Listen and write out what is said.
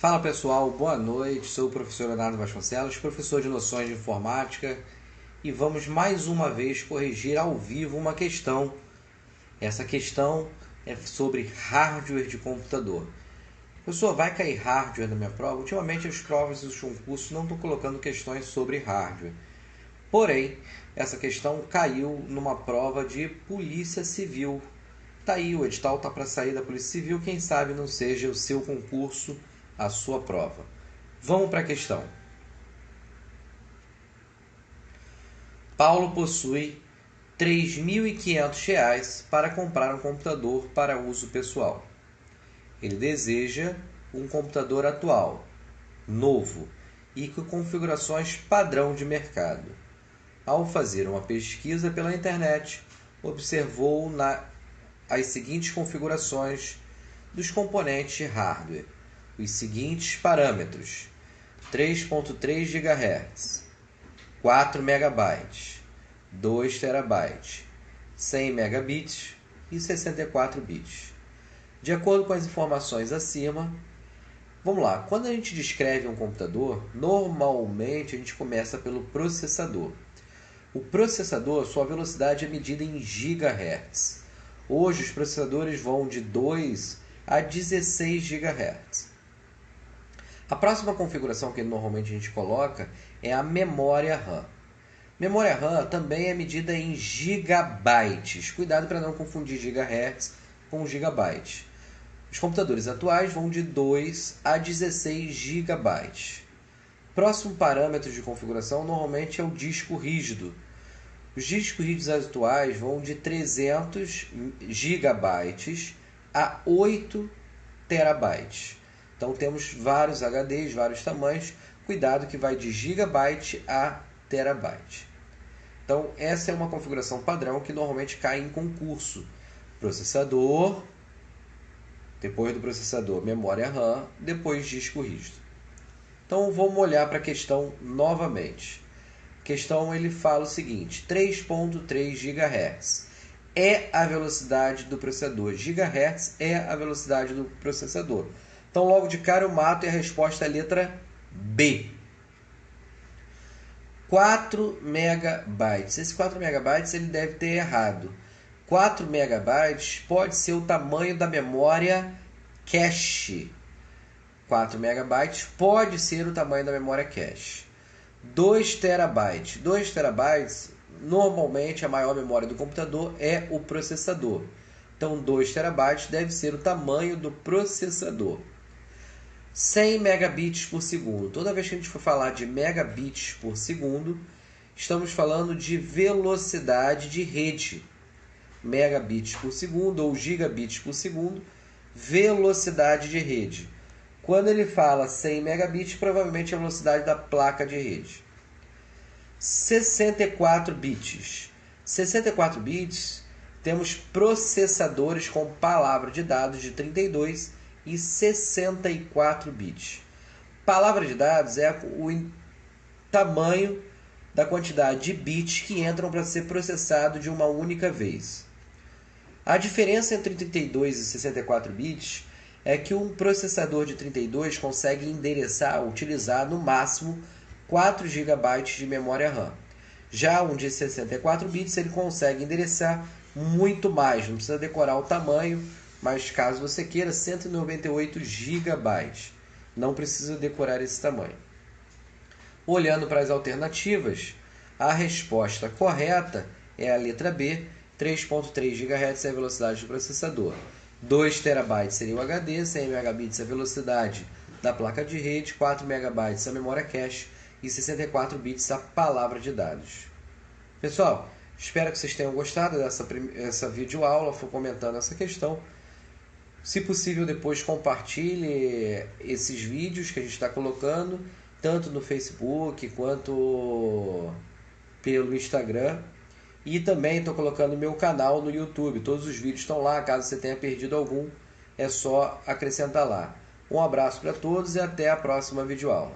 Fala pessoal, boa noite, sou o professor Leonardo Vasconcelos, professor de Noções de Informática e vamos mais uma vez corrigir ao vivo uma questão. Essa questão é sobre hardware de computador. Professor, vai cair hardware na minha prova? Ultimamente as provas dos concursos não estão colocando questões sobre hardware. Porém, essa questão caiu numa prova de Polícia Civil. Tá aí, o edital tá para sair da Polícia Civil, quem sabe não seja o seu concurso, a sua prova. Vamos para a questão. Paulo possui R$ 3.500 para comprar um computador para uso pessoal. Ele deseja um computador atual, novo e com configurações padrão de mercado. Ao fazer uma pesquisa pela internet, observou as seguintes configurações dos componentes de hardware. Os seguintes parâmetros: 3.3 GHz, 4 MB, 2 TB, 100 megabits e 64 bits. De acordo com as informações acima, vamos lá, quando a gente descreve um computador, normalmente a gente começa pelo processador. O processador, sua velocidade é medida em GHz. Hoje os processadores vão de 2 a 16 GHz. A próxima configuração que normalmente a gente coloca é a memória RAM. Memória RAM também é medida em gigabytes. Cuidado para não confundir gigahertz com gigabytes. Os computadores atuais vão de 2 a 16 gigabytes. Próximo parâmetro de configuração normalmente é o disco rígido. Os discos rígidos atuais vão de 300 gigabytes a 8 terabytes. Então temos vários HDs, vários tamanhos. Cuidado que vai de gigabyte a terabyte. Então essa é uma configuração padrão que normalmente cai em concurso. Processador, depois do processador memória RAM, depois disco rígido. Então vamos olhar para a questão novamente. A questão ele fala o seguinte: 3.3 GHz é a velocidade do processador. GHz é a velocidade do processador. Então logo de cara eu mato e a resposta é a letra B. 4 megabytes. Esse 4 megabytes ele deve ter errado. 4 megabytes pode ser o tamanho da memória cache. 4 megabytes pode ser o tamanho da memória cache. 2 terabytes. 2 terabytes, normalmente a maior memória do computador é o processador. Então 2 terabytes deve ser o tamanho do processador. 100 megabits por segundo. Toda vez que a gente for falar de megabits por segundo, estamos falando de velocidade de rede. Megabits por segundo ou gigabits por segundo, velocidade de rede. Quando ele fala 100 megabits, provavelmente é a velocidade da placa de rede. 64 bits. 64 bits, temos processadores com palavra de dados de 32 e 64 bits. Palavra de dados é o tamanho da quantidade de bits que entram para ser processado de uma única vez. A diferença entre 32 e 64 bits é que um processador de 32 consegue utilizar no máximo 4 GB de memória RAM. Já um de 64 bits ele consegue endereçar muito mais, não precisa decorar o tamanho, mas caso você queira 198 GB, não precisa decorar esse tamanho. Olhando para as alternativas, a resposta correta é a letra B, 3.3 GHz é a velocidade do processador. 2 TB seria o HD, 100 megabits a velocidade da placa de rede, 4 megabytes a memória cache e 64 bits a palavra de dados. Pessoal, espero que vocês tenham gostado dessa videoaula, comentando essa questão. Se possível, depois compartilhe esses vídeos que a gente está colocando, tanto no Facebook quanto pelo Instagram. E também estou colocando no meu canal no YouTube. Todos os vídeos estão lá. Caso você tenha perdido algum, é só acrescentar lá. Um abraço para todos e até a próxima videoaula.